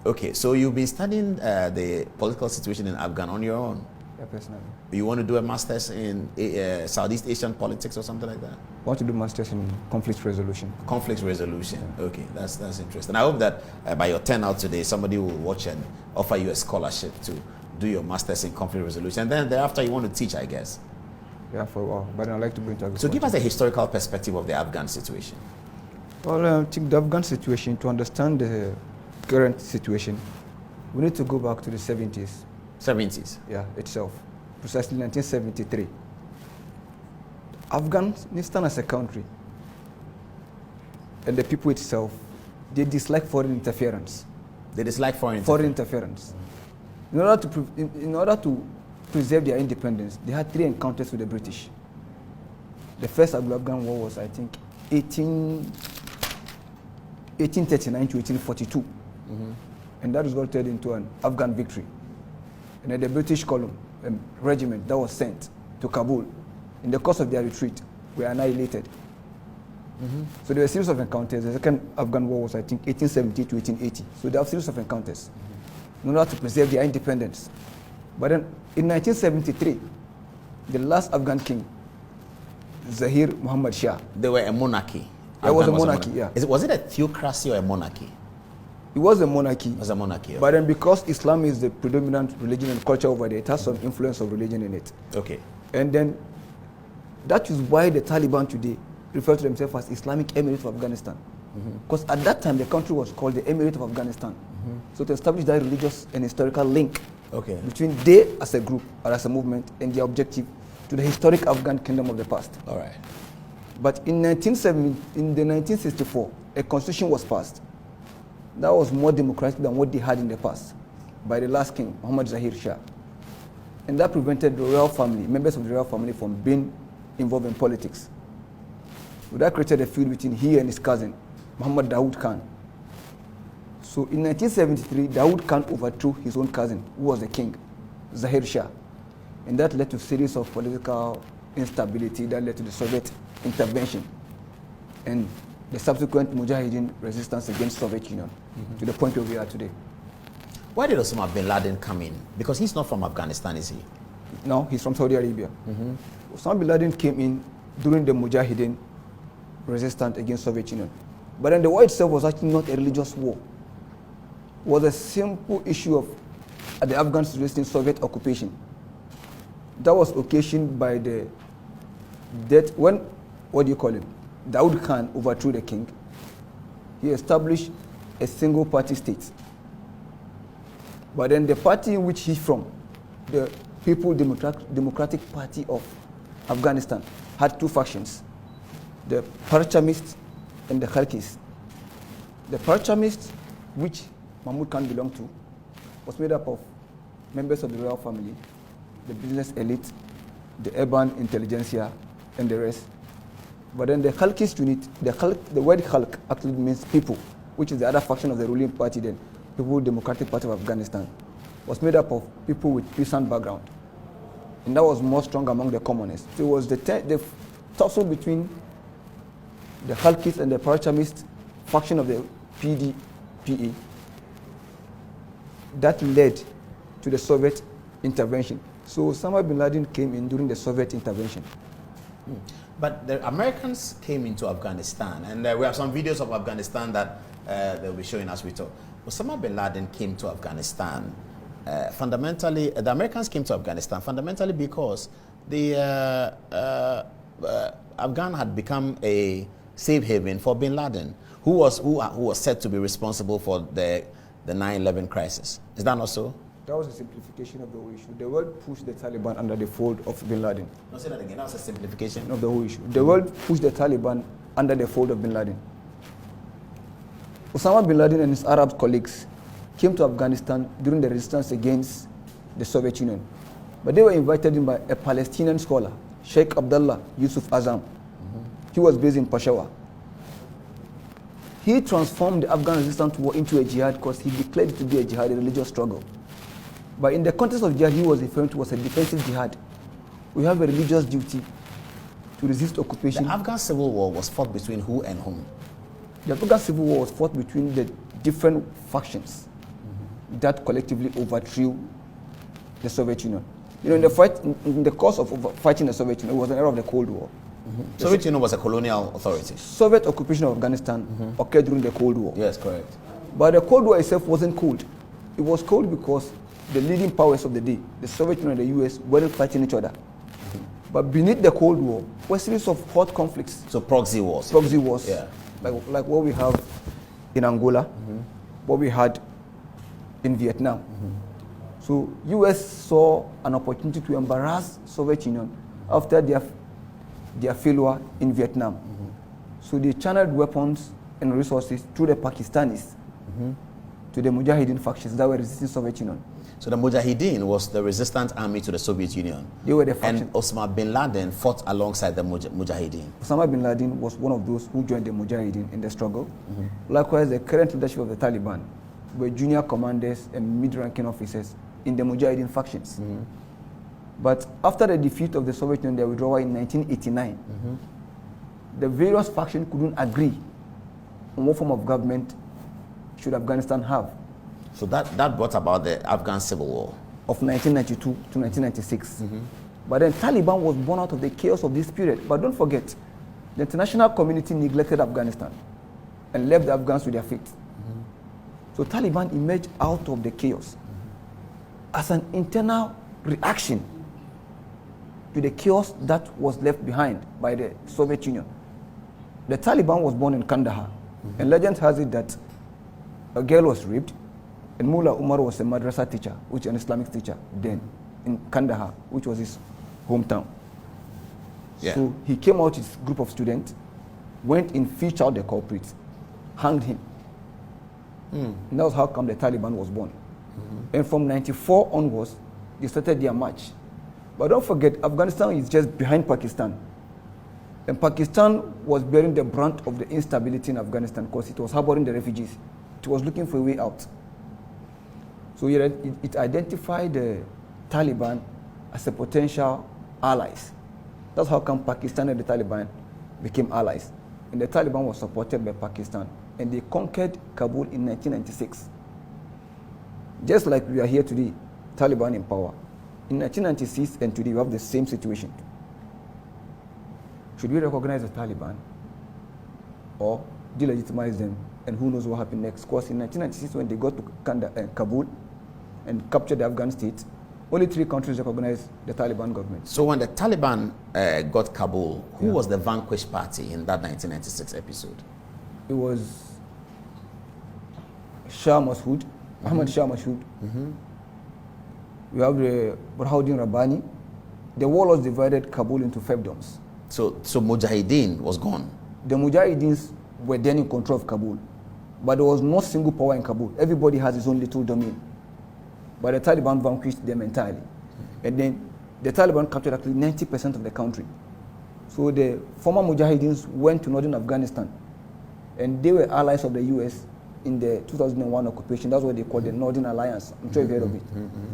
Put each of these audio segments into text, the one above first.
Okay, so you've been studying the political situation in Afghan on your own. Yeah, personally. You want to do a master's in Southeast Asian politics or something like that? I want to do master's in conflict resolution. Conflict resolution. Yeah. Okay, that's interesting. I hope that by your turnout today, somebody will watch and offer you a scholarship to do your master's in conflict resolution. And then thereafter, you want to teach, I guess. Yeah, for a while. But I'd like to bring to agriculture. So give us a historical perspective of the Afghan situation. Well, I think the Afghan situation, to understand the current situation, we need to go back to the 70s. 70s? Yeah, itself. Precisely 1973. Afghanistan as a country and the people itself, they dislike foreign interference. They dislike foreign interference. In order to preserve their independence, they had 3 encounters with the British. The first Anglo-Afghan War was, I think, 1839 to 1842. And that resulted into an Afghan victory. And then the British column, regiment that was sent to Kabul, in the course of their retreat, were annihilated. So there were a series of encounters. The second Afghan war was, I think, 1870 to 1880. So there were a series of encounters in order to preserve their independence. But then in 1973, the last Afghan king, Zahir Muhammad Shah. They were a monarchy. There was a monarchy, yeah. Was it a theocracy or a monarchy? It was a monarchy. It was a monarchy. Okay. But then because Islam is the predominant religion and culture over there, it has some influence of religion in it. Okay. And then that is why the Taliban today refer to themselves as Islamic Emirate of Afghanistan. Because at that time the country was called the Emirate of Afghanistan. So to establish that religious and historical link between they as a group or as a movement and their objective to the historic Afghan kingdom of the past. All right. But in 1964, a constitution was passed that was more democratic than what they had in the past by the last king, Muhammad Zahir Shah. And that prevented the royal family, members of the royal family, from being involved in politics. So that created a feud between he and his cousin, Muhammad Dawood Khan. So in 1973, Dawood Khan overthrew his own cousin, who was the king, Zahir Shah. And that led to a series of political instability that led to the Soviet intervention and the subsequent Mujahideen resistance against Soviet Union to the point where we are today. Why did Osama bin Laden come in? Because he's not from Afghanistan, is he? No, he's from Saudi Arabia. Osama bin Laden came in during the Mujahideen resistance against Soviet Union. But then the war itself was actually not a religious war. It was a simple issue of the Afghans resisting Soviet occupation. That was occasioned by the death, Dawood Khan overthrew the king. He established a single party state. But then the party in which he's from, the People Democratic Party of Afghanistan, had 2 factions, the Parchamists and the Khalqists. The Parchamists, which Mahmud Khan belonged to, was made up of members of the royal family, the business elite, the urban intelligentsia, and the rest. But then the Khalqist unit, the word Khalq actually means people, which is the other faction of the ruling party then, People Democratic Party of Afghanistan, was made up of people with peasant background. And that was more strong among the communists. So it was the tussle between the Khalqists and the Parachamist faction of the PDPA that led to the Soviet intervention. So Osama bin Laden came in during the Soviet intervention. But the Americans came into Afghanistan, and we have some videos of Afghanistan that they'll be showing as we talk. Osama bin Laden came to Afghanistan fundamentally. The Americans came to Afghanistan fundamentally because the Afghan had become a safe haven for bin Laden, who was said to be responsible for the 9/11 crisis. Is that not so? That was a simplification of the whole issue. The world pushed the Taliban under the fold of bin Laden. No, say that again. That was a simplification of the whole issue. The world pushed the Taliban under the fold of bin Laden. Osama bin Laden and his Arab colleagues came to Afghanistan during the resistance against the Soviet Union. But they were invited in by a Palestinian scholar, Sheikh Abdullah Yusuf Azam. He was based in Peshawar. He transformed the Afghan resistance war into a jihad because he declared it to be a jihad, a religious struggle. But in the context of jihad, he was referring to was a defensive jihad. We have a religious duty to resist occupation. The Afghan civil war was fought between who and whom? The Afghan civil war was fought between the different factions. that collectively overthrew the Soviet Union. You know, in the fight, in the course of fighting the Soviet Union, it was an era of the Cold War. The Soviet Union was a colonial authority. Soviet occupation of Afghanistan occurred during the Cold War. Yes, correct. But the Cold War itself wasn't cold. It was cold because the leading powers of the day, the Soviet Union and the US, weren't fighting each other. But beneath the Cold War were a series of hot conflicts. So proxy wars. Proxy wars. Yeah. Like what we have in Angola, what we had in Vietnam. So US saw an opportunity to embarrass Soviet Union after their failure in Vietnam. So they channeled weapons and resources through the Pakistanis to the Mujahideen factions that were resisting Soviet Union. So the Mujahideen was the resistant army to the Soviet Union. They were the faction. And Osama bin Laden fought alongside the Mujahideen. Osama bin Laden was one of those who joined the Mujahideen in the struggle. Likewise, the current leadership of the Taliban were junior commanders and mid-ranking officers in the Mujahideen factions. But after the defeat of the Soviet Union, their withdrawal in 1989, the various factions couldn't agree on what form of government should Afghanistan have. So that brought about the Afghan Civil War. Of 1992 to 1996. But then Taliban was born out of the chaos of this period. But don't forget, the international community neglected Afghanistan and left the Afghans to their fate. So Taliban emerged out of the chaos as an internal reaction to the chaos that was left behind by the Soviet Union. The Taliban was born in Kandahar, and legend has it that a girl was raped, and Mullah Umar was a madrasa teacher, which is an Islamic teacher then in Kandahar, which was his hometown. Yeah. So he came out with his group of students, went in, fished out the culprits, hanged him. And that was how come the Taliban was born. And from 94 onwards, they started their march. But don't forget, Afghanistan is just behind Pakistan. And Pakistan was bearing the brunt of the instability in Afghanistan because it was harboring the refugees. It was looking for a way out. So it identified the Taliban as a potential allies. That's how come Pakistan and the Taliban became allies. And the Taliban was supported by Pakistan. And they conquered Kabul in 1996. Just like we are here today, Taliban in power. In 1996 and today, we have the same situation. Should we recognize the Taliban or delegitimize them? And who knows what happened next? Because in 1996, when they got to Kabul and captured the Afghan state, only 3 countries recognized the Taliban government. So when the Taliban got Kabul, who was the vanquished party in that 1996 episode? It was Shah Massoud, Ahmad Shah Massoud. We have the Burhanuddin Rabbani. The war was divided Kabul into fiefdoms. So Mujahideen was gone. The Mujahideens were then in control of Kabul. But there was no single power in Kabul. Everybody has his own little domain. But the Taliban vanquished them entirely. And then the Taliban captured actually 90% of the country. So the former Mujahideens went to northern Afghanistan. And they were allies of the US in the 2001 occupation. That's what they called the Northern Alliance. I'm sure you've heard of it.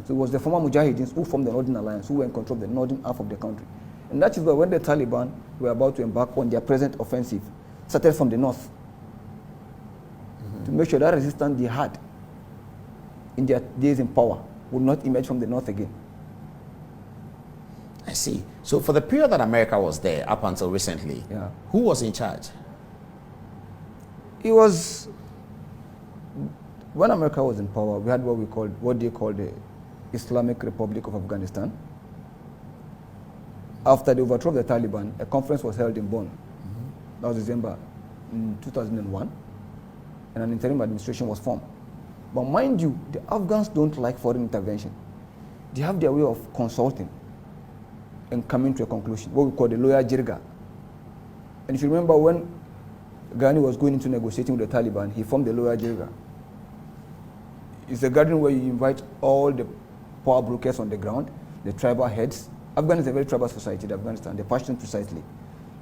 So it was the former Mujahideens who formed the Northern Alliance, who were in control of the northern half of the country. And that is why when the Taliban were about to embark on their present offensive, started from the north, to make sure that resistance they had in their days in power would not emerge from the north again. I see. So for the period that America was there, up until recently, who was in charge? It was, when America was in power, we had what they called the Islamic Republic of Afghanistan. After the overthrow of the Taliban, a conference was held in Bonn. That was December in 2001. And an interim administration was formed. But mind you, the Afghans don't like foreign intervention. They have their way of consulting and coming to a conclusion, what we call the lawyer jirga. And if you remember when Ghani was going into negotiating with the Taliban, he formed the lawyer jirga. It's a gathering where you invite all the power brokers on the ground, the tribal heads. Afghanistan is a very tribal society, Afghanistan, the Pashtuns precisely.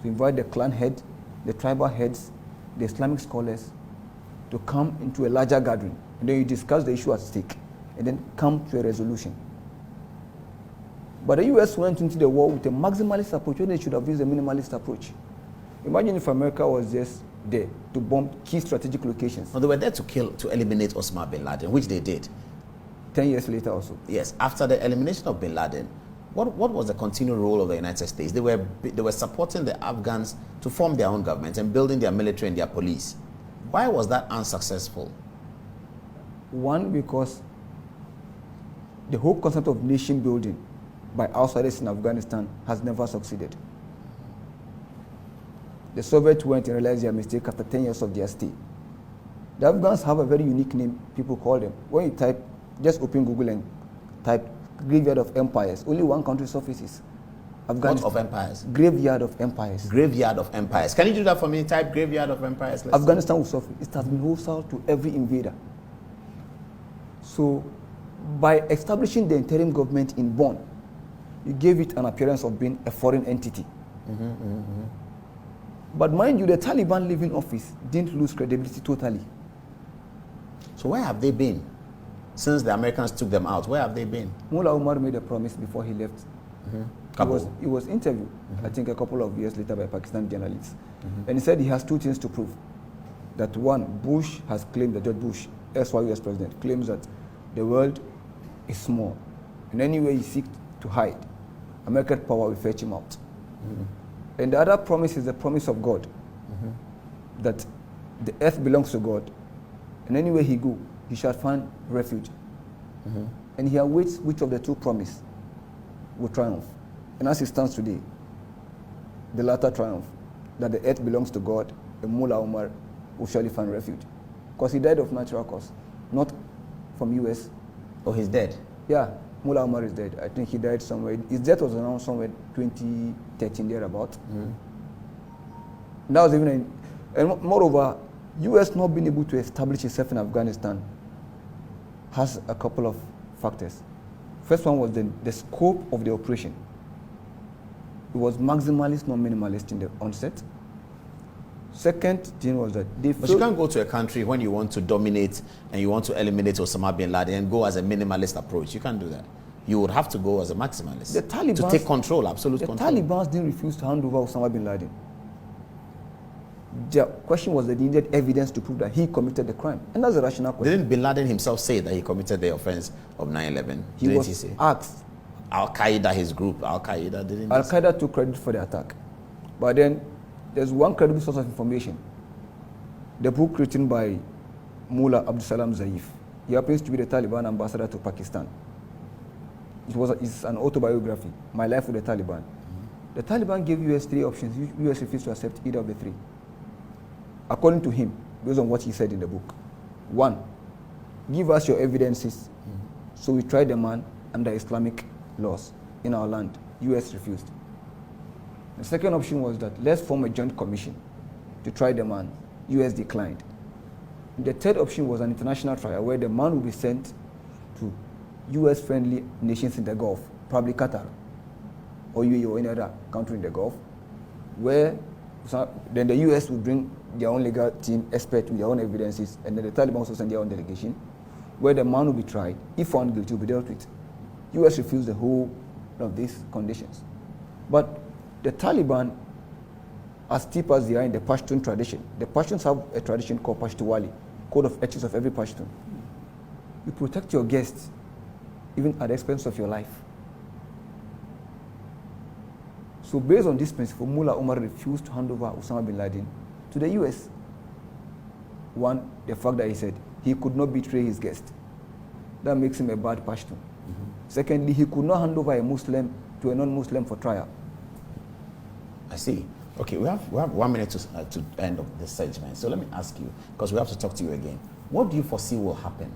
To invite the clan head, the tribal heads, the Islamic scholars, to come into a larger gathering. And then you discuss the issue at stake, and then come to a resolution. But the US went into the war with a maximalist approach when they should have used a minimalist approach. Imagine if America was just there to bomb key strategic locations. Well, they were there to eliminate Osama bin Laden, which they did. 10 years later also. Yes, after the elimination of bin Laden, what was the continued role of the United States? They were supporting the Afghans to form their own government and building their military and their police. Why was that unsuccessful? One, because the whole concept of nation building by outsiders in Afghanistan has never succeeded. The Soviets went and realized their mistake after 10 years of their stay. The Afghans have a very unique name, people call them. When you type, just open Google and type Graveyard of Empires, only one country surfaces. Afghanistan. What of empires? Graveyard of Empires. Graveyard of Empires. Can you do that for me? Type Graveyard of Empires. Afghanistan will suffer. It has been hostile to every invader. So, by establishing the interim government in Bonn, you gave it an appearance of being a foreign entity. But mind you, the Taliban leaving office didn't lose credibility totally. So where have they been? Since the Americans took them out, where have they been? Mullah Omar made a promise before he left. He was interviewed, I think a couple of years later by Pakistan journalists. And he said he has two things to prove. That one, Bush has claimed, that George Bush, ex-US president, claims that the world is small. And any way he seeks to hide, American power will fetch him out. And the other promise is the promise of God. That the earth belongs to God. And anywhere he go, he shall find refuge. And he awaits which of the two promises will triumph. And as it stands today, the latter triumph, that the earth belongs to God, and Mullah Omar will surely find refuge. Because he died of natural cause, not from US. Oh, he's dead? Yeah, Mullah Omar is dead. I think he died somewhere. His death was announced somewhere 2013, thereabout. That was even, and moreover, US not being able to establish itself in Afghanistan has a couple of factors. First one was the scope of the operation. It was maximalist, not minimalist in the onset. Second thing was that they But you can't go to a country when you want to dominate and you want to eliminate Osama bin Laden and go as a minimalist approach. You can't do that. You would have to go as a maximalist. The Taliban to take control, absolute control. The Taliban didn't refuse to hand over Osama bin Laden. The question was that they needed evidence to prove that he committed the crime. And that's a rational question. Didn't bin Laden himself say that he committed the offense of 9/11? He was asked. Al-Qaeda, his group, Al-Qaeda, didn't he? Al-Qaeda took credit for the attack. But then there's one credible source of information. The book written by Mullah Abdul Salam Zaif. He happens to be the Taliban ambassador to Pakistan. It's an autobiography, My Life with the Taliban. The Taliban gave US three options. US refused to accept either of the three. According to him, based on what he said in the book. One, give us your evidences. So we tried the man under Islamic laws in our land. US refused. The second option was that let's form a joint commission to try the man. US declined. The third option was an international trial where the man will be sent to US-friendly nations in the Gulf, probably Qatar, or UAE or any other country in the Gulf, where then the US will bring their own legal team, expert with their own evidences, and then the Taliban also send their own delegation, where the man will be tried. If found guilty, will be dealt with. US refused the whole of these conditions. But the Taliban, as deep as they are in the Pashtun tradition, the Pashtuns have a tradition called Pashtuwali, code of ethics of every Pashtun. You protect your guests, even at the expense of your life. So based on this principle, Mullah Omar refused to hand over Osama bin Laden to the US. One, the fact that he said he could not betray his guest. That makes him a bad Pashtun. Secondly, he could not hand over a Muslim to a non-Muslim for trial. I see. Okay, we have 1 minute to end of this segment. So let me ask you, because we have to talk to you again. What do you foresee will happen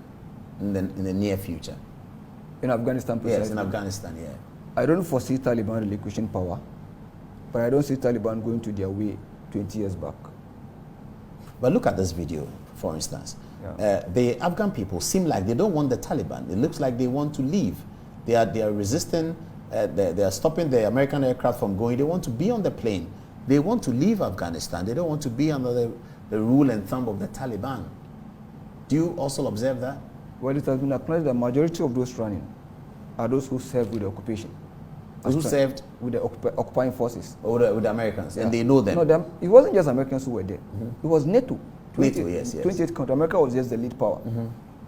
in the near future? In Afghanistan, precisely? Yes, in Afghanistan, yeah. I don't foresee Taliban relinquishing power, but I don't see Taliban going to their way 20 years back. But look at this video, for instance. Yeah. The Afghan people seem like they don't want the Taliban. It looks like they want to leave. They are resisting. They are stopping the American aircraft from going. They want to be on the plane. They want to leave Afghanistan. They don't want to be under the rule and thumb of the Taliban. Do you also observe that? Well, it has been acknowledged that the majority of those running are those who served with the occupation. Those who served with the occupying forces. Or with the Americans, yeah. And they know them. No, it wasn't just Americans who were there. It was NATO. NATO, yes. 28 countries. America was just the lead power.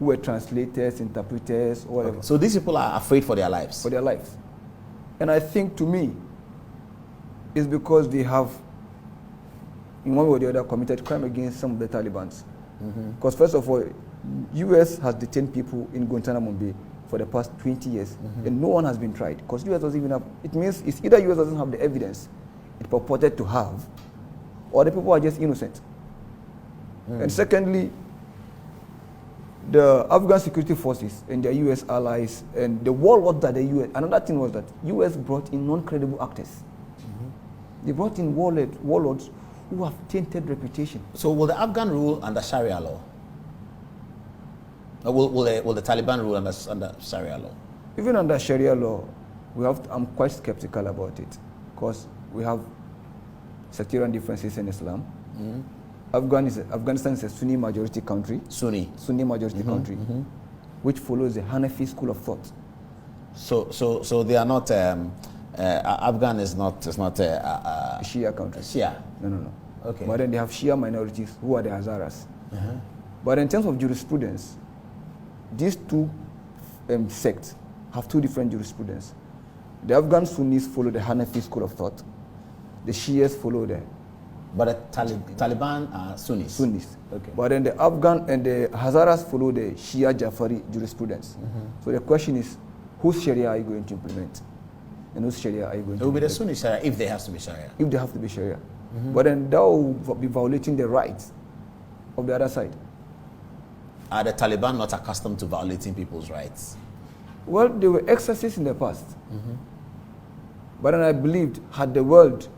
who were translators, interpreters, or whatever. Okay. So these people are afraid for their lives. For their lives. And I think, to me, it's because they have, in one way or the other, committed crime against some of the Talibans. Because first of all, U.S. has detained people in Guantanamo Bay for the past 20 years, and no one has been tried. Because U.S. doesn't even have, it means it's either U.S. doesn't have the evidence it purported to have, or the people are just innocent. And secondly, the Afghan security forces and their U.S. allies and the warlords that the U.S. Another thing was that U.S. brought in non-credible actors. They brought in warlords who have tainted reputation. So will the Afghan rule under Sharia law? Or will the Taliban rule under Sharia law? Even under Sharia law, I'm quite skeptical about it, because we have sectarian differences in Islam. Afghanistan is a Sunni majority country. Sunni majority country, which follows the Hanafi school of thought. So they are not. Afghan is not a Shia country. Shia. No. Okay. But then they have Shia minorities who are the Hazaras. But in terms of jurisprudence, these two sects have two different jurisprudence. The Afghan Sunnis follow the Hanafi school of thought. The Shias follow the. But the Taliban are Sunnis. Sunnis. Okay. But then the Afghan and the Hazaras follow the Shia Jafari jurisprudence. So the question is, whose Sharia are you going to implement? And whose Sharia are you going to implement? It will be the Sunni Sharia if they have to be Sharia. If they have to be Sharia. But then that will be violating the rights of the other side. Are the Taliban not accustomed to violating people's rights? Well, they were excesses in the past. But then I believed, had the world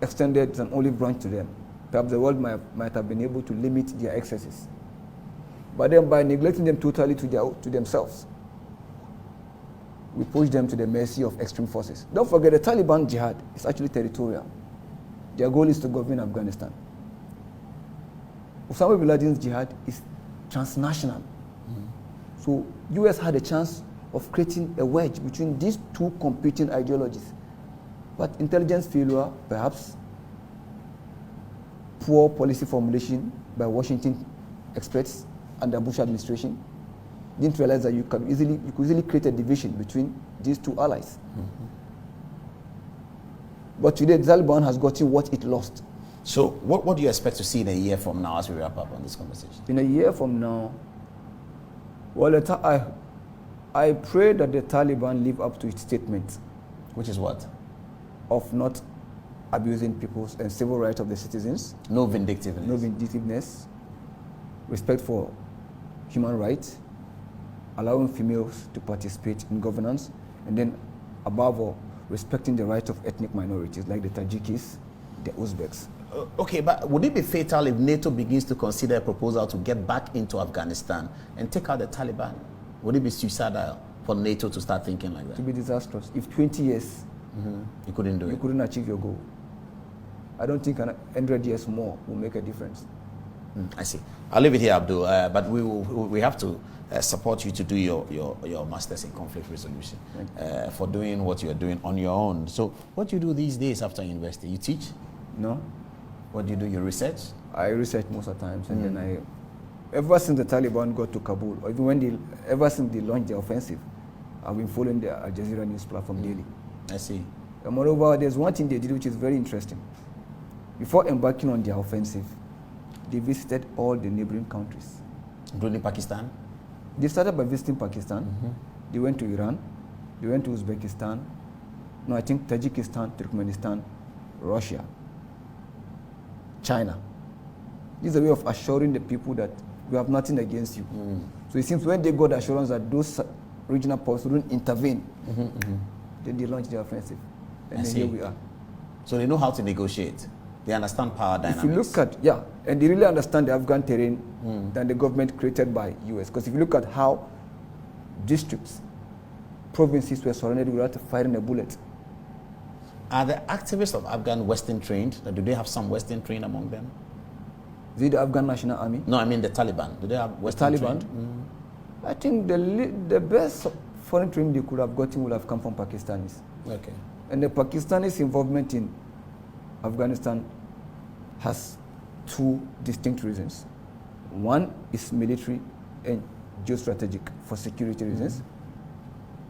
extended an olive branch to them, perhaps the world might have been able to limit their excesses. But then by neglecting them totally to themselves, we push them to the mercy of extreme forces. Don't forget, the Taliban jihad is actually territorial. Their goal is to govern Afghanistan. Osama bin Laden's jihad is transnational. So US had a chance of creating a wedge between these two competing ideologies. But intelligence failure, perhaps poor policy formulation by Washington experts under Bush administration, didn't realize that you could easily create a division between these two allies. But today, the Taliban has gotten what it lost. So what do you expect to see in a year from now as we wrap up on this conversation? In a year from now, well, I pray that the Taliban live up to its statement. Which is what? Of not abusing people's and civil rights of the citizens. No vindictiveness. No vindictiveness. Respect for human rights. Allowing females to participate in governance. And then, above all, respecting the rights of ethnic minorities like the Tajikis, the Uzbeks. Okay, but would it be fatal if NATO begins to consider a proposal to get back into Afghanistan and take out the Taliban? Would it be suicidal for NATO to start thinking like that? It would be disastrous. If 20 years you couldn't do it. You couldn't achieve your goal. I don't think 100 years more will make a difference. I see. I'll leave it here, Abdul. But we have to support you to do your masters in conflict resolution for doing what you're doing on your own. So, what do you do these days after university? You teach? No. What do you do? You research? I research most of the times, and then ever since the Taliban got to Kabul, or even ever since they launched the offensive, I've been following the Al Jazeera news platform daily. I see. And moreover, there's one thing they did which is very interesting. Before embarking on their offensive, they visited all the neighboring countries. Including Pakistan? They started by visiting Pakistan. They went to Iran. They went to Uzbekistan. No, I think Tajikistan, Turkmenistan, Russia, China. This is a way of assuring the people that we have nothing against you. So it seems when they got the assurance that those regional powers wouldn't intervene, then they launched their offensive. And then here we are. So they know how to negotiate. They understand power dynamics. If you look at, and they really understand the Afghan terrain than the government created by US. Because if you look at how districts, provinces were surrounded without firing a bullet. Are the activists of Afghan Western trained? Do they have some Western trained among them? Is it the Afghan National Army? No, I mean the Taliban. Do they have Western trained? I think the best foreign training they could have gotten would have come from Pakistanis. Okay. And the Pakistanis' involvement in Afghanistan has two distinct reasons. One is military, and geostrategic for security reasons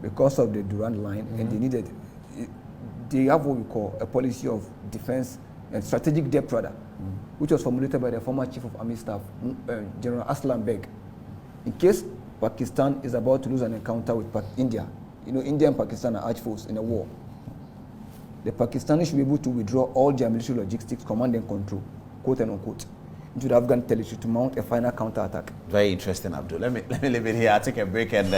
because of the Durand line, and they have what we call a policy of defense and strategic depth, which was formulated by the former Chief of Army Staff, General Aslam Beg. In case Pakistan is about to lose an encounter with India, you know, India and Pakistan are arch foes in a war. The Pakistanis should be able to withdraw all their military logistics, command and control, quote and unquote, into the Afghan territory to mount a final counter-attack. Very interesting, Abdul. Let me leave it here. I'll take a break and